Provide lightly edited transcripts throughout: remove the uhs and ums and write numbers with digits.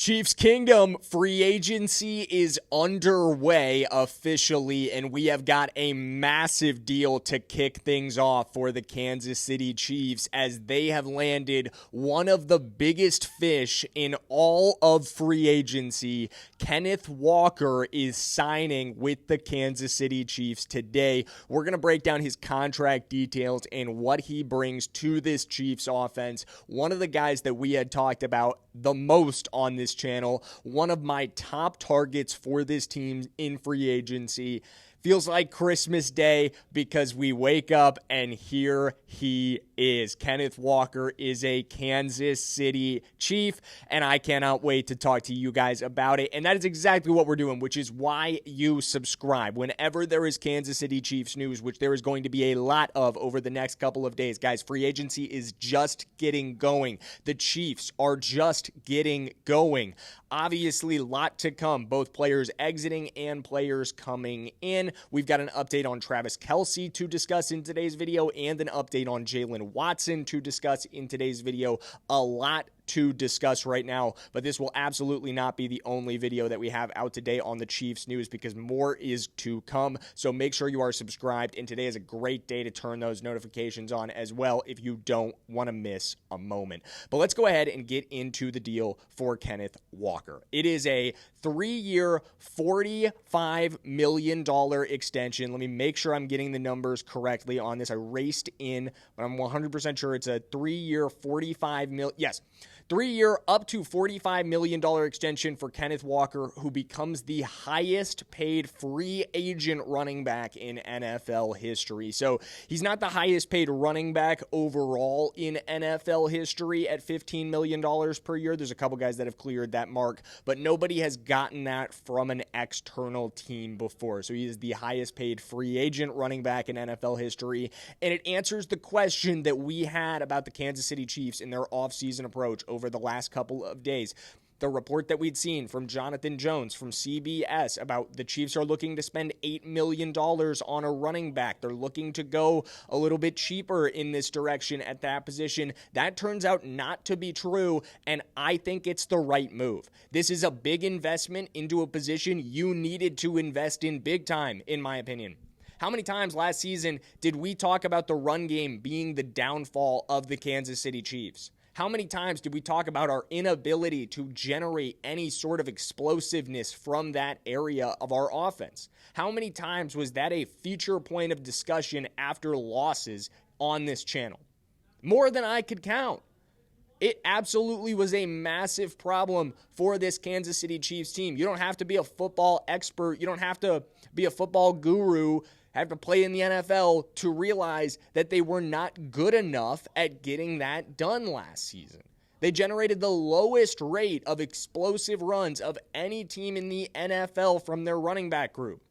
Chiefs Kingdom free agency is underway officially, and we have got a massive deal to kick things off for the Kansas City Chiefs as they have landed one of the biggest fish in all of free agency. Kenneth Walker is signing with the Kansas City Chiefs today. We're going to break down his contract details and what he brings to this Chiefs offense. One of the guys that we had talked about the most on this channel, one of my top targets for this team in free agency. Feels like Christmas Day because we wake up and here he is. Kenneth Walker is a Kansas City Chief, and I cannot wait to talk to you guys about it. And that is exactly what we're doing, which is why you subscribe. Whenever there is Kansas City Chiefs news, which there is going to be a lot of over the next couple of days, guys, free agency is just getting going. The Chiefs are just getting going. Obviously, a lot to come, both players exiting and players coming in. We've got an update on Travis Kelce to discuss in today's video and an update on Jaylen Watson to discuss in today's video. A lot to discuss right now, but this will absolutely not be the only video that we have out today on the Chiefs news because more is to come. So make sure you are subscribed, and today is a great day to turn those notifications on as well if you don't want to miss a moment. But let's go ahead and get into the deal for Kenneth Walker. It is a 3-year, $45 million extension. Let me make sure I'm getting the numbers correctly on this. I raced in, but I'm 100% sure it's a 3-year, $45 million. Yes. 3-year, up to $45 million extension for Kenneth Walker, who becomes the highest paid free agent running back in NFL history. So he's not the highest paid running back overall in NFL history at $15 million per year. There's a couple guys that have cleared that mark, but nobody has gotten that from an external team before. So he is the highest paid free agent running back in NFL history, and it answers the question that we had about the Kansas City Chiefs in their offseason approach over the last couple of days. The report that we'd seen from Jonathan Jones from CBS about the Chiefs are looking to spend $8 million on a running back. They're looking to go a little bit cheaper in this direction at that position. That turns out not to be true, and I think it's the right move. This is a big investment into a position you needed to invest in big time, in my opinion. How many times last season did we talk about the run game being the downfall of the Kansas City Chiefs? How many times did we talk about our inability to generate any sort of explosiveness from that area of our offense? How many times was that a feature point of discussion after losses on this channel? More than I could count. It absolutely was a massive problem for this Kansas City Chiefs team. You don't have to be a football expert. You don't have to be a football guru, have to play in the NFL to realize that they were not good enough at getting that done last season. They generated the lowest rate of explosive runs of any team in the NFL from their running back group.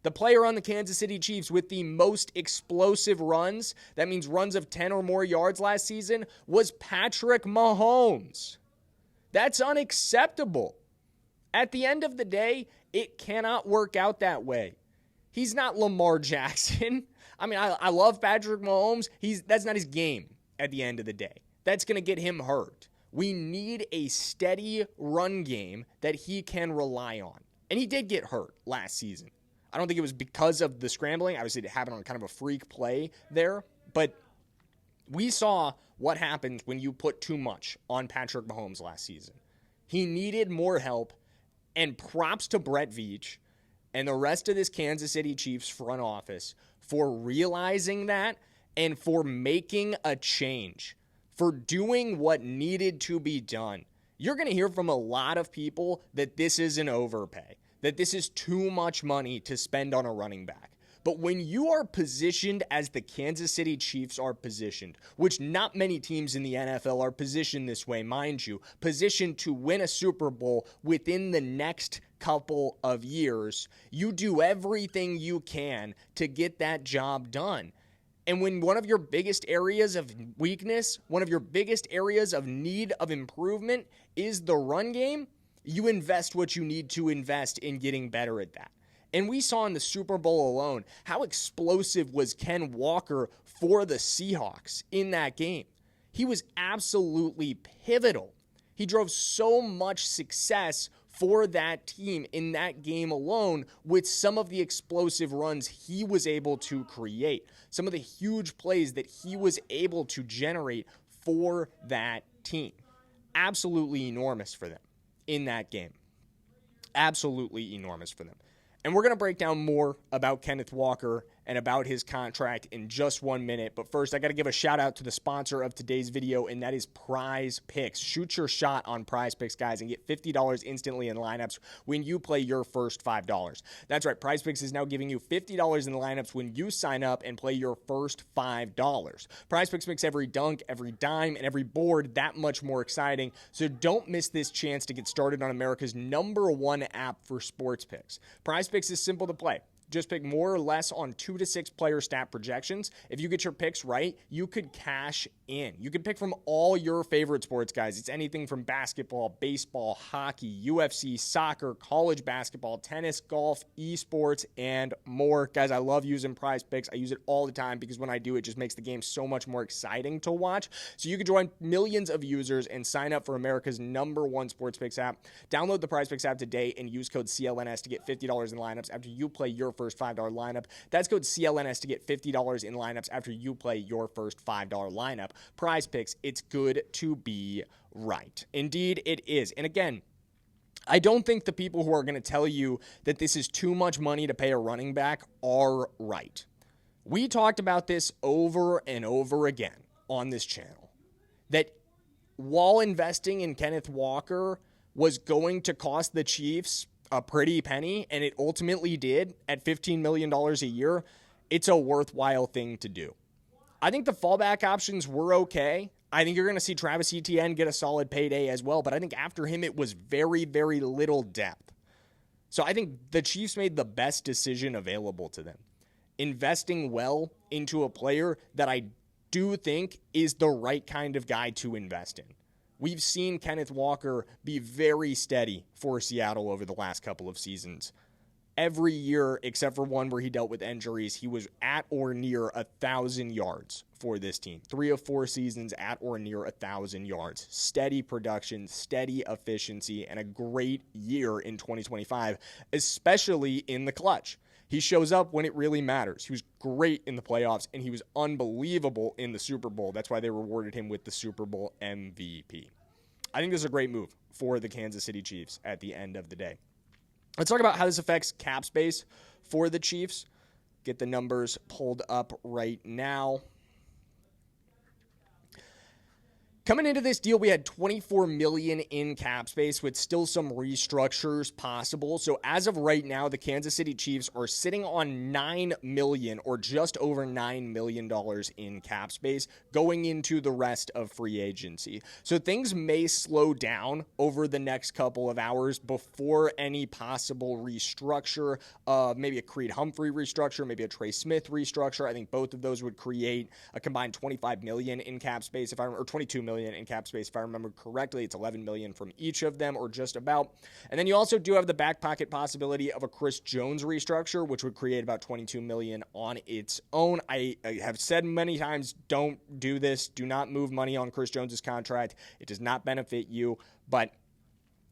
The player on the Kansas City Chiefs with the most explosive runs, that means runs of 10 or more yards last season, was Patrick Mahomes. That's unacceptable. At the end of the day, it cannot work out that way. He's not Lamar Jackson. I mean, I love Patrick Mahomes. That's not his game at the end of the day. That's going to get him hurt. We need a steady run game that he can rely on. And he did get hurt last season. I don't think it was because of the scrambling. Obviously, it happened on kind of a freak play there. But we saw what happens when you put too much on Patrick Mahomes last season. He needed more help, and props to Brett Veach and the rest of this Kansas City Chiefs front office for realizing that and for making a change, for doing what needed to be done. You're going to hear from a lot of people that this is an overpay, that this is too much money to spend on a running back. But when you are positioned as the Kansas City Chiefs are positioned, which not many teams in the NFL are positioned this way, mind you, positioned to win a Super Bowl within the next couple of years, you do everything you can to get that job done. And when one of your biggest areas of weakness, one of your biggest areas of need of improvement is the run game, you invest what you need to invest in getting better at that. And we saw in the Super Bowl alone how explosive was Ken Walker for the Seahawks in that game. He was absolutely pivotal. He drove so much success for that team in that game alone with some of the explosive runs he was able to create, some of the huge plays that he was able to generate for that team. Absolutely enormous for them in that game. Absolutely enormous for them. And we're going to break down more about Kenneth Walker and about his contract in just 1 minute. But first, I got to give a shout out to the sponsor of today's video, and that is Prize Picks. Shoot your shot on Prize Picks, guys, and get $50 instantly in lineups when you play your first $5. That's right. Prize Picks is now giving you $50 in the lineups when you sign up and play your first $5. Prize Picks makes every dunk, every dime, and every board that much more exciting. So don't miss this chance to get started on America's #1 app for sports picks. Prize Picks is simple to play. Just pick more or less on 2 to 6 player stat projections. If you get your picks right, you could cash in. You can pick from all your favorite sports, guys. It's anything from basketball, baseball, hockey, UFC, soccer, college basketball, tennis, golf, esports, and more. Guys, I love using Prize Picks. I use it all the time because when I do, it just makes the game so much more exciting to watch. So you can join millions of users and sign up for America's #1 sports picks app. Download the Prize Picks app today and use code CLNS to get $50 in lineups after you play your first $5 lineup. That's code CLNS to get $50 in lineups after you play your first $5 lineup. Prize Picks, it's good to be right. Indeed, it is. And again, I don't think the people who are going to tell you that this is too much money to pay a running back are right. We talked about this over and over again on this channel, that while investing in Kenneth Walker was going to cost the Chiefs a pretty penny, and it ultimately did at $15 million a year, it's a worthwhile thing to do. I think the fallback options were okay. I think you're going to see Travis Etienne get a solid payday as well, but I think after him it was very, very little depth. So I think the Chiefs made the best decision available to them, investing well into a player that I do think is the right kind of guy to invest in. We've seen Kenneth Walker be very steady for Seattle over the last couple of seasons. Every year, except for one where he dealt with injuries, he was at or near 1,000 yards for this team. 3 of 4 seasons at or near 1,000 yards. Steady production, steady efficiency, and a great year in 2025, especially in the clutch. He shows up when it really matters. He was great in the playoffs, and he was unbelievable in the Super Bowl. That's why they rewarded him with the Super Bowl MVP. I think this is a great move for the Kansas City Chiefs at the end of the day. Let's talk about how this affects cap space for the Chiefs. Get the numbers pulled up right now. Coming into this deal, we had $24 million in cap space with still some restructures possible. So as of right now, the Kansas City Chiefs are sitting on $9 million or just over $9 million in cap space going into the rest of free agency. So things may slow down over the next couple of hours before any possible restructure, maybe a Creed Humphrey restructure, maybe a Trey Smith restructure. I think both of those would create a combined $25 million in cap space, or $22 million in cap space, if I remember correctly. It's $11 million from each of them, or just about. And then you also do have the back pocket possibility of a Chris Jones restructure, which would create about $22 million on its own. I have said many times, don't do this. Do not move money on Chris Jones's contract. It does not benefit you, but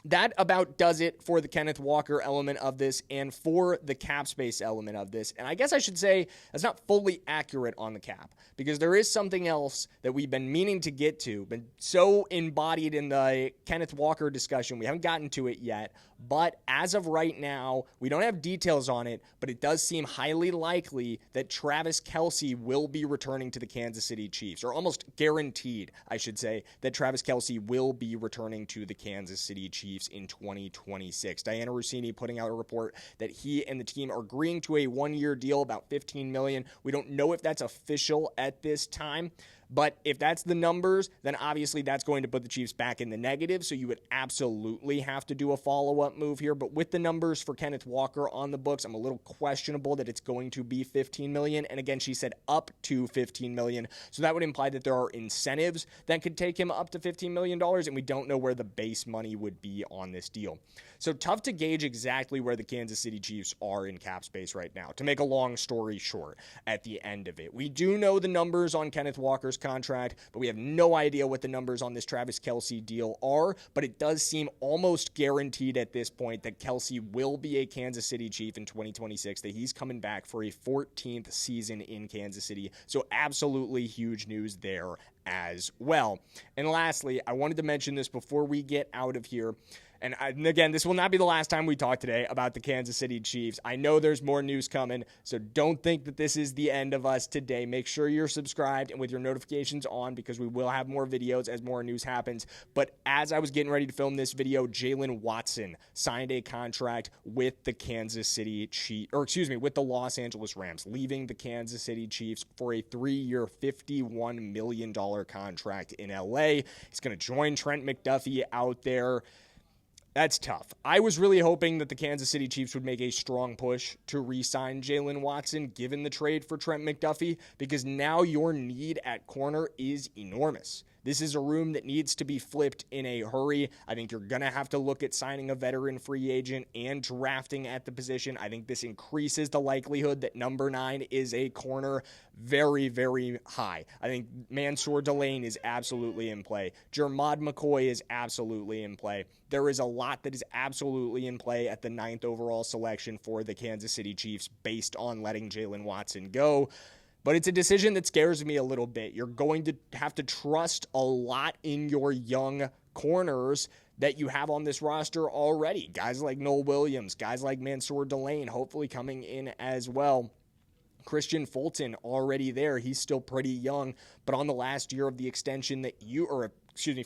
that about does it for the Kenneth Walker element of this and for the cap space element of this. And I guess I should say that's not fully accurate on the cap, because there is something else that we've been meaning to get to, been so embodied in the Kenneth Walker discussion. We haven't gotten to it yet, but as of right now, we don't have details on it, but it does seem highly likely that Travis Kelce will be returning to the Kansas City Chiefs, or almost guaranteed, I should say, that Travis Kelce will be returning to the Kansas City Chiefs in 2026. Diana Rossini putting out a report that he and the team are agreeing to a 1-year deal, about $15 million. We don't know if that's official at this time, but if that's the numbers, then obviously that's going to put the Chiefs back in the negative, so you would absolutely have to do a follow-up move here. But with the numbers for Kenneth Walker on the books, I'm a little questionable that it's going to be $15 million. And again, she said up to $15 million, so that would imply that there are incentives that could take him up to $15 million, and we don't know where the base money would be on this deal. So tough to gauge exactly where the Kansas City Chiefs are in cap space right now, to make a long story short at the end of it. We do know the numbers on Kenneth Walker's first contract, but we have no idea what the numbers on this Travis Kelce deal are, but it does seem almost guaranteed at this point that Kelce will be a Kansas City Chief in 2026, that he's coming back for a 14th season in Kansas City. So absolutely huge news there as well. And lastly, I wanted to mention this before we get out of here. And again, this will not be the last time we talk today about the Kansas City Chiefs. I know there's more news coming, so don't think that this is the end of us today. Make sure you're subscribed and with your notifications on, because we will have more videos as more news happens. But as I was getting ready to film this video, Jaylen Watson signed a contract with the Kansas City Chiefs, with the Los Angeles Rams, leaving the Kansas City Chiefs for a 3-year, $51 million contract in LA. He's going to join Trent McDuffie out there. That's tough. I was really hoping that the Kansas City Chiefs would make a strong push to re-sign Jaylen Watson, given the trade for Trent McDuffie, because now your need at corner is enormous. This is a room that needs to be flipped in a hurry. I think you're going to have to look at signing a veteran free agent and drafting at the position. I think this increases the likelihood that number 9 is a corner very, very high. I think Mansour Delane is absolutely in play. Jermod McCoy is absolutely in play. There is a lot that is absolutely in play at the 9th overall selection for the Kansas City Chiefs based on letting Jaylen Watson go. But it's a decision that scares me a little bit. You're going to have to trust a lot in your young corners that you have on this roster already. Guys like Noel Williams, guys like Mansour Delane, hopefully coming in as well. Christian Fulton already there. He's still pretty young, but on the last year of the extension that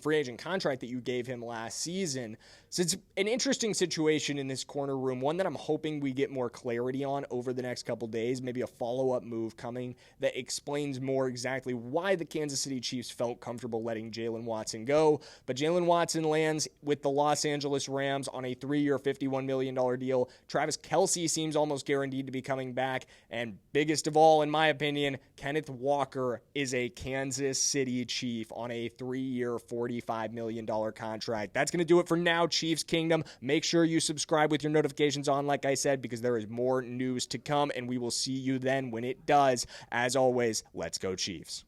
free agent contract that you gave him last season. So it's an interesting situation in this corner room, one that I'm hoping we get more clarity on over the next couple days, maybe a follow-up move coming that explains more exactly why the Kansas City Chiefs felt comfortable letting Jaylen Watson go. But Jaylen Watson lands with the Los Angeles Rams on a 3-year, $51 million deal. Travis Kelce seems almost guaranteed to be coming back. And biggest of all, in my opinion, Kenneth Walker is a Kansas City Chief on a 3-year, $45 million contract. That's going to do it for now, Chiefs Kingdom. Make sure you subscribe with your notifications on, like I said, because there is more news to come, and we will see you then when it does. As always, let's go Chiefs.